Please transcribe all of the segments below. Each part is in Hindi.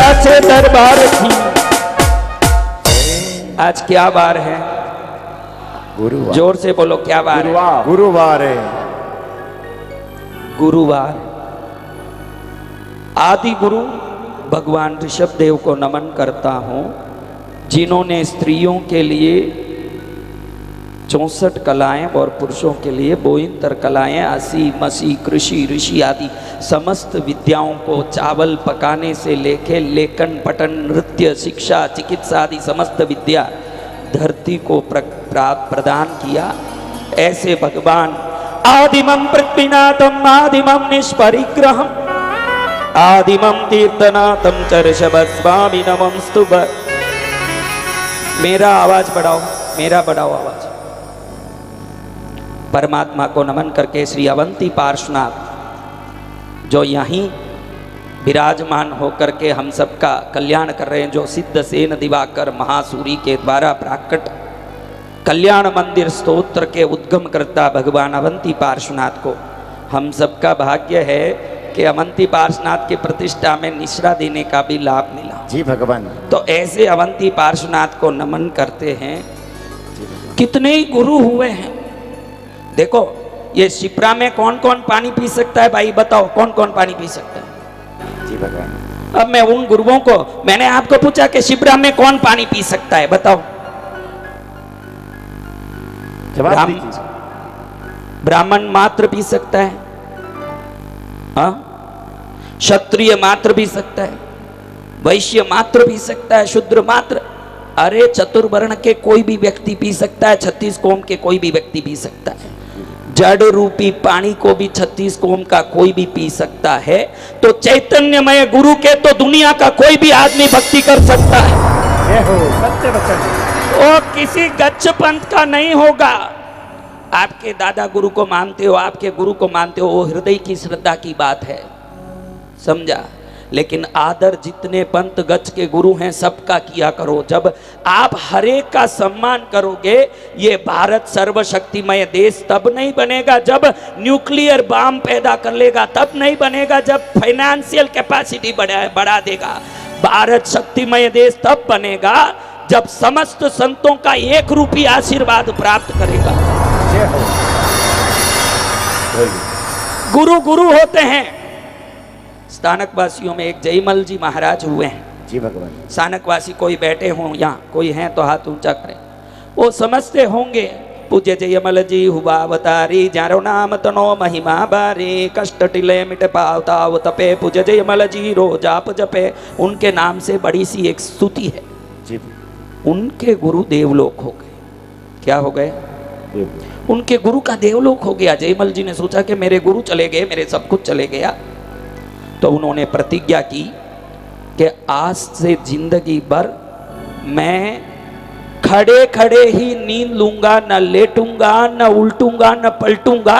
दया से दरबार की। आज क्या बार है? गुरुवार। जोर से बोलो, क्या बार है? गुरुवार है। गुरुवार। आदि गुरु भगवान ऋषभ देव को नमन करता हूं, जिन्होंने स्त्रियों के लिए 64 कलाएं और पुरुषों के लिए 72 कलाएं, हंसी मसी कृषि ऋषि आदि समस्त विद्याओं को चावल पकाने से लेके लेखन पठन नृत्य शिक्षा चिकित्सा आदि समस्त विद्या धरती को प्रदान किया। ऐसे भगवान आदिमं पृथ्वीनाथम आदिमं निष्परिग्रहम आदिमं तीर्थनाथम चर्षभस्वामी नमस्तुभ। मेरा आवाज बढ़ाओ, मेरा बढ़ाओ आवाज। परमात्मा को नमन करके श्री अवंती पार्श्वनाथ जो यहीं विराजमान होकर के हम सबका कल्याण कर रहे हैं, जो सिद्ध सेन दिवाकर महासूरी के द्वारा प्राकट कल्याण मंदिर स्तोत्र के उद्गम करता भगवान अवंती पार्श्वनाथ को हम सबका भाग्य है कि अवंती पार्श्वनाथ की प्रतिष्ठा में निश्रा देने का भी लाभ मिला। जी भगवान। तो ऐसे अवंती पार्श्वनाथ को नमन करते हैं। कितने ही गुरु हुए हैं। देखो ये शिप्रा में कौन कौन पानी पी सकता है भाई बताओ, कौन कौन पानी पी सकता है? जी भगवान। अब मैं उन गुरुओं को, मैंने आपको पूछा कि शिप्रा में कौन पानी पी सकता है, बताओ। जवाब दीजिए। ब्राह्मण मात्र पी सकता है, हाँ? क्षत्रिय मात्र पी सकता है, वैश्य मात्र पी सकता है, शूद्र मात्र। अरे चतुर्वर्ण के कोई भी व्यक्ति पी सकता है, 36 कोम के कोई भी व्यक्ति पी सकता है। जड़ रूपी पानी को भी 36 कोम का कोई भी पी सकता है। तो चैतन्यमय गुरु के तो दुनिया का कोई भी आदमी भक्ति कर सकता है। जय हो सत्य वचन। वो किसी गच्छ पंथ का नहीं होगा। आपके दादा गुरु को मानते हो, आपके गुरु को मानते हो, वो हृदय की श्रद्धा की बात है, समझा। लेकिन आदर जितने पंथ गच्छ के गुरु हैं सबका किया करो। जब आप हरेक का सम्मान करोगे, ये भारत सर्वशक्तिमय देश तब नहीं बनेगा जब न्यूक्लियर बम पैदा कर लेगा, तब नहीं बनेगा जब फाइनेंशियल कैपेसिटी बढ़ा देगा। भारत शक्तिमय देश तब बनेगा जब समस्त संतों का एक रूपी आशीर्वाद प्राप्त करेगा। गुरु गुरु होते हैं। स्थानकवासियों में एक जयमल जी महाराज हुए हैं। जी भगवान। स्थानकवासी कोई बैठे हों, यहाँ कोई हैं तो हाथ ऊंचा करें। वो समझते होंगे पूज्य जयमल जी हुआ अवतारी, जारो नाम तनो महिमा बारी, कष्ट टिले मिट पावताव तपे, पूज्य जयमल जी रोज आप जपे। उनके नाम से बड़ी सी एक स्तुति है। जी। उनके गुरु देवलोक हो गए। क्या हो गए? उनके गुरु का देवलोक हो गया। जयमल जी ने सोचा कि मेरे गुरु चले गए, मेरे सब कुछ चले गया। तो उन्होंने प्रतिज्ञा की कि आज से जिंदगी भर मैं खड़े खड़े ही नींद लूंगा, न लेटूंगा, न उल्टूंगा, न पलटूंगा।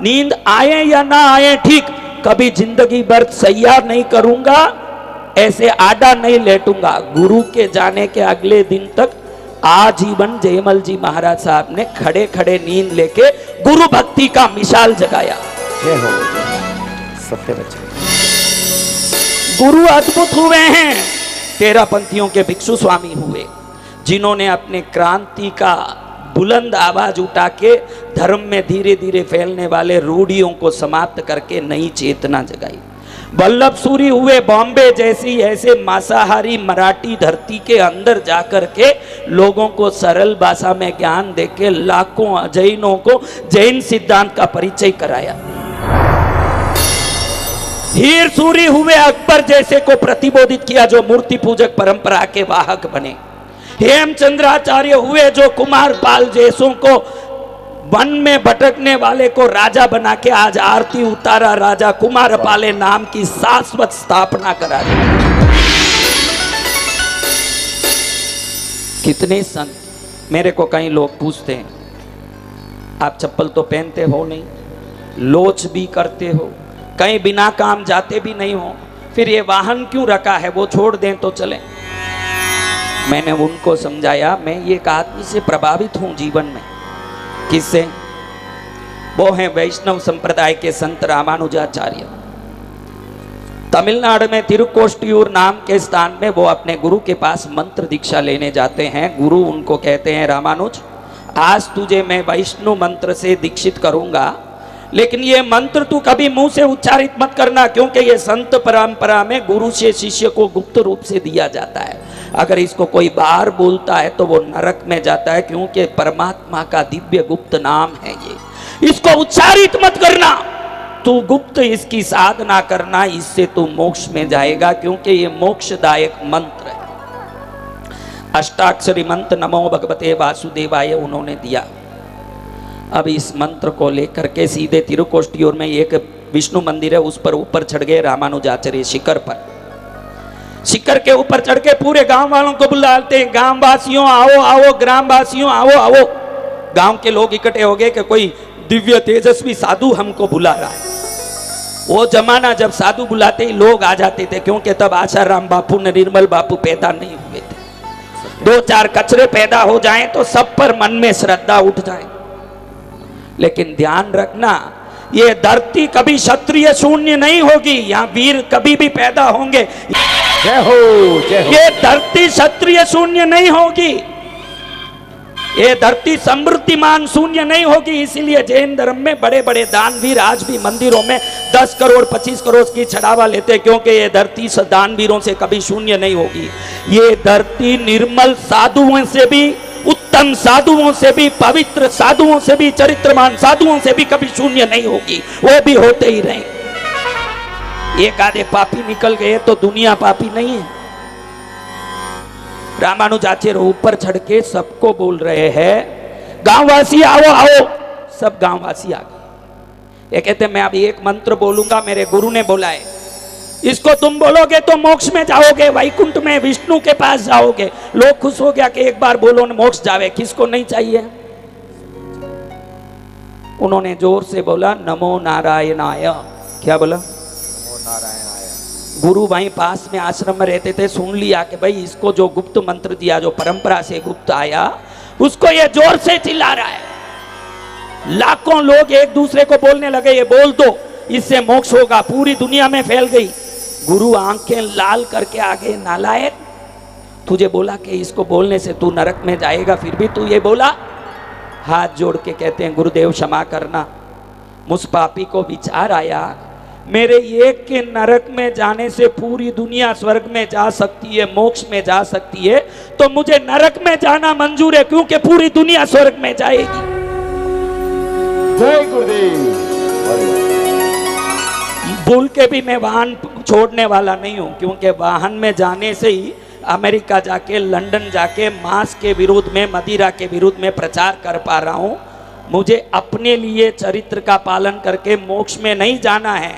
नींद आए या ना आए ठीक, कभी जिंदगी भर सैया नहीं करूंगा, ऐसे आडा नहीं लेटूंगा। गुरु के जाने के अगले दिन तक आजीवन जयमल जी महाराज साहब ने खड़े खड़े नींद लेके गुरु भक्ति का मिसाल जगाया। जय हो सत्य वचन। गुरु अद्भुत हुए हैं। 13 पंथियों के भिक्षु स्वामी हुए, जिन्होंने अपने क्रांति का बुलंद आवाज उठा के धर्म में धीरे धीरे फैलने वाले रूढ़ियों को समाप्त करके नई चेतना जगाई। वल्लभ सूरी हुए बॉम्बे जैसी ऐसे मांसाहारी मराठी धरती के अंदर जाकर के लोगों को सरल भाषा में ज्ञान देके लाखों जैनों को जैन सिद्धांत का परिचय कराया। हीर सूरी हुए अकबर जैसे को प्रतिबोधित किया, जो मूर्ति पूजक परंपरा के वाहक बने। हेमचंद्राचार्य हुए जो कुमार पाल जैसों को वन में भटकने वाले को राजा बना के आज आरती उतारा राजा कुमार पाले नाम की शाश्वत स्थापना करा दी। कितने संत। मेरे को कई लोग पूछते हैं आप चप्पल तो पहनते हो नहीं, लोच भी करते हो, कहीं बिना काम जाते भी नहीं हो, फिर ये वाहन क्यों रखा है, वो छोड़ दें तो चले। मैंने उनको समझाया मैं एक आदमी से प्रभावित हूं जीवन में। किससे? वो हैं वैष्णव संप्रदाय के संत रामानुजाचार्य। तमिलनाडु में तिरुकोष्टियूर नाम के स्थान में वो अपने गुरु के पास मंत्र दीक्षा लेने जाते हैं। गुरु उनको कहते हैं, रामानुज आज तुझे मैं वैष्णु मंत्र से दीक्षित करूंगा, लेकिन ये मंत्र तू कभी मुंह से उच्चारित मत करना, क्योंकि ये संत परंपरा में गुरु से शिष्य को गुप्त रूप से दिया जाता है। अगर इसको कोई बाहर बोलता है तो वो नरक में जाता है, क्योंकि परमात्मा का दिव्य गुप्त नाम है ये। इसको उच्चारित मत करना, तू गुप्त इसकी साधना करना, इससे तू मोक्ष में जाएगा, क्योंकि ये मोक्षदायक मंत्र है। अष्टाक्षरी मंत्र नमो भगवते वासुदेवाय उन्होंने दिया। अब इस मंत्र को लेकर के सीधे तिरुकोष्टियूर में एक विष्णु मंदिर है, उस पर ऊपर चढ़ गए रामानुजाचार्य शिखर पर। शिखर के ऊपर चढ़ के पूरे गांव वालों को बुलाते हैं, गांव वासियों आओ आओ, ग्राम वासियों आओ आओ। गांव के लोग इकट्ठे हो गए कि कोई दिव्य तेजस्वी साधु हमको बुला रहा है। वो जमाना जब साधु बुलाते ही लोग आ जाते थे, क्योंकि तब आशाराम बापू निर्मल बापू पैदा नहीं हुए थे। 2-4 कचरे पैदा हो जाएं तो सब पर मन में श्रद्धा उठ जाए। लेकिन ध्यान रखना, ये धरती कभी क्षत्रिय शून्य नहीं होगी, यहाँ वीर कभी भी पैदा होंगे। जय हो, जय हो। ये धरती क्षत्रिय शून्य नहीं होगी, ये धरती समृद्धिमान शून्य नहीं होगी। इसीलिए जैन धर्म में बड़े बड़े दानवीर आज भी मंदिरों में 10 करोड़ 25 करोड़ की चढ़ावा लेते हैं, क्योंकि ये धरती दानवीरों से कभी शून्य नहीं होगी। ये धरती निर्मल साधुओं से भी, उत्तम साधुओं से भी, पवित्र साधुओं से भी, चरित्रमान साधुओं से भी कभी शून्य नहीं होगी, वो भी होते ही रहे। एक आधे पापी निकल गए तो दुनिया पापी नहीं है। रामानुजाचार्य ऊपर चढ़ के सबको बोल रहे हैं, गांववासी आओ आओ। सब गांववासी आ गए। ये कहते मैं अभी एक मंत्र बोलूंगा, मेरे गुरु ने बोला है, इसको तुम बोलोगे तो मोक्ष में जाओगे, वैकुंठ में विष्णु के पास जाओगे। लोग खुश हो गया कि एक बार बोलो न मोक्ष जावे, किसको नहीं चाहिए। उन्होंने जोर से बोला नमो नारायणाय। क्या बोला? नमो नारायणाय। गुरु वहीं पास में आश्रम में रहते थे, सुन लिया कि भाई इसको जो गुप्त मंत्र दिया, जो परंपरा से गुप्त आया, उसको ये जोर से चिल्ला रहा है। लाखों लोग एक दूसरे को बोलने लगे, ये बोल दो इससे मोक्ष होगा, पूरी दुनिया में फैल गई। गुरु आंखें लाल करके आगे, नालायक, तुझे बोला कि इसको बोलने से तू नरक में जाएगा, फिर भी तू ये बोला। हाथ जोड़ के कहते हैं गुरुदेव क्षमा करना, मुझ पापी को विचार आया, मेरे एक के नरक में जाने से पूरी दुनिया स्वर्ग में जा सकती है, मोक्ष में जा सकती है, तो मुझे नरक में जाना मंजूर है, क्योंकि पूरी दुनिया स्वर्ग में जाएगी। जय गुरुदेव। भूल के भी मैं वाहन छोड़ने वाला नहीं हूं, क्योंकि वाहन में जाने से ही अमेरिका जाके, लंदन जाके मांस के विरोध में, मदिरा के विरोध में प्रचार कर पा रहा हूं। मुझे अपने लिए चरित्र का पालन करके मोक्ष में नहीं जाना है,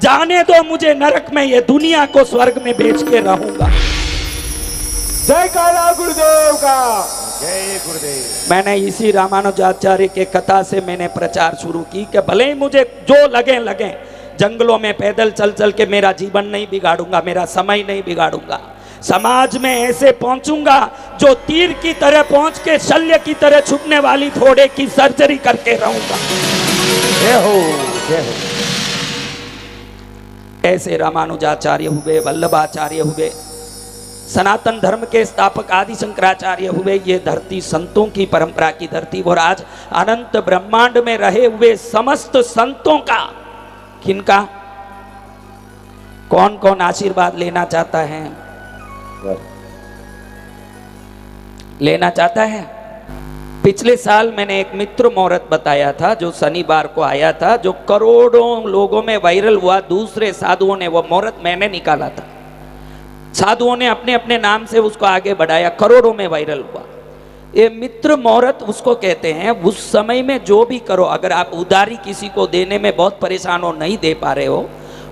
जाने दो मुझे नरक में, ये दुनिया को स्वर्ग में बेच के रहूंगा। जय काला गुरुदेव का, जय गुरुदेव। मैंने इसी रामानुजाचार्य के कथा से मैंने प्रचार शुरू की कि भले ही मुझे जो लगे लगे, जंगलों में पैदल चल चल के मेरा जीवन नहीं बिगाड़ूंगा, मेरा समय नहीं बिगाड़ूंगा। समाज में ऐसे पहुंचूंगा जो तीर की तरह पहुंच के शल्य की तरह छुपने वाली घोड़े की सर्जरी करके रहूंगा। जय हो, जय हो। ऐसे रामानुजाचार्य हुए, वल्लभाचार्य हुए, सनातन धर्म के स्थापक आदि शंकराचार्य हुए। ये धरती संतों की परंपरा की धरती, और आज अनंत ब्रह्मांड में रहे हुए समस्त संतों का, किनका, कौन कौन आशीर्वाद लेना चाहता है? लेना चाहता है? पिछले साल मैंने एक मित्र मुहूर्त बताया था, जो शनिवार को आया था, जो करोड़ों लोगों में वायरल हुआ। दूसरे साधुओं ने वो मुहूर्त मैंने निकाला था, साधुओं ने अपने अपने नाम से उसको आगे बढ़ाया, करोड़ों में वायरल हुआ। ये मित्र मुहूर्त उसको कहते हैं। उस समय में जो भी करो, अगर आप उधारी किसी को देने में बहुत परेशान हो, नहीं दे पा रहे हो,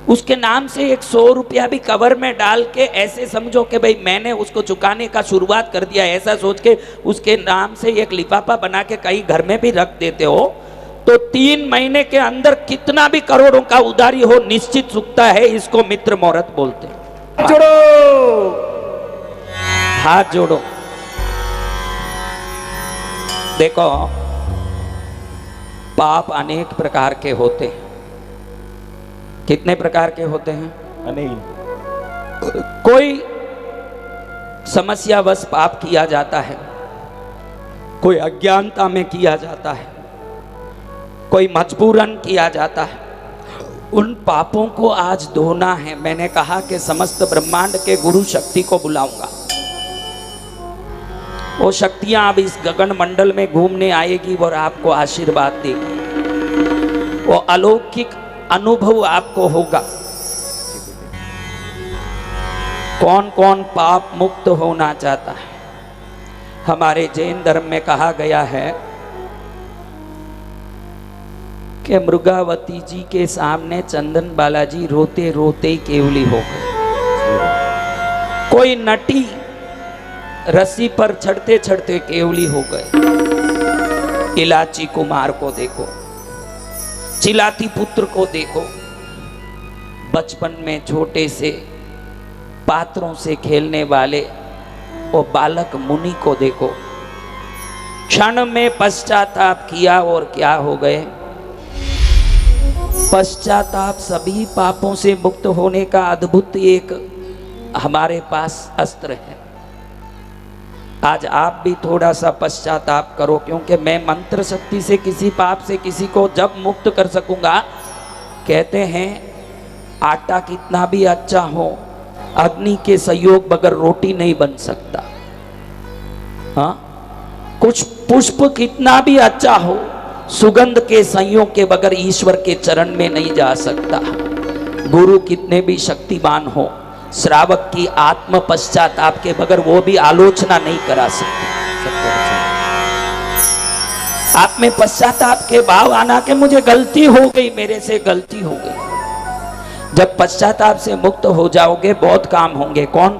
उसके नाम से 100 रुपया भी कवर में डाल के ऐसे समझो कि भाई मैंने उसको चुकाने का शुरुआत कर दिया, ऐसा सोच के उसके नाम से एक लिफाफा बना के कहीं घर में भी रख देते हो, तो 3 महीने के अंदर कितना भी करोड़ों का उधारी हो, निश्चित चुकता है। इसको मित्र मुहूर्त बोलते हैं। जोड़ो, हाथ जोड़ो। देखो, पाप अनेक प्रकार के होते हैं। कितने प्रकार के होते हैं? नहीं। कोई समस्यावश पाप किया जाता है, कोई अज्ञानता में किया जाता है, कोई मजबूरन किया जाता है। उन पापों को आज धोना है। मैंने कहा कि समस्त ब्रह्मांड के गुरु शक्ति को बुलाऊंगा। वो शक्तियां अब इस गगन मंडल में घूमने आएगी और आपको आशीर्वाद देगी। वो अलौकिक अनुभव आपको होगा। कौन कौन पाप मुक्त होना चाहता है? हमारे जैन धर्म में कहा गया है कि मृगावती जी के सामने चंदन बालाजी रोते रोते ही केवली हो गए। कोई नटी रस्सी पर चढ़ते चढ़ते केवली हो गए। इलाची कुमार को देखो, चिलाती पुत्र को देखो, बचपन में छोटे से पात्रों से खेलने वाले वो बालक मुनि को देखो, क्षण में पश्चाताप किया और क्या हो गए? पश्चाताप सभी पापों से मुक्त होने का अद्भुत एक हमारे पास अस्त्र है। आज आप भी थोड़ा सा पश्चाताप करो, क्योंकि मैं मंत्र शक्ति से किसी पाप से किसी को जब मुक्त कर सकूंगा। कहते हैं आटा कितना भी अच्छा हो, अग्नि के सहयोग बगैर रोटी नहीं बन सकता। हाँ, कुछ पुष्प कितना भी अच्छा हो, सुगंध के संयोग के बगैर ईश्वर के चरण में नहीं जा सकता। गुरु कितने भी शक्तिमान हो, श्रावक की आत्म पश्चाताप के बगैर वो भी आलोचना नहीं करा सकते। आप में पश्चाताप के भाव आना कि मुझे गलती हो गई, मेरे से गलती हो गई। जब पश्चाताप से मुक्त हो जाओगे बहुत काम होंगे। कौन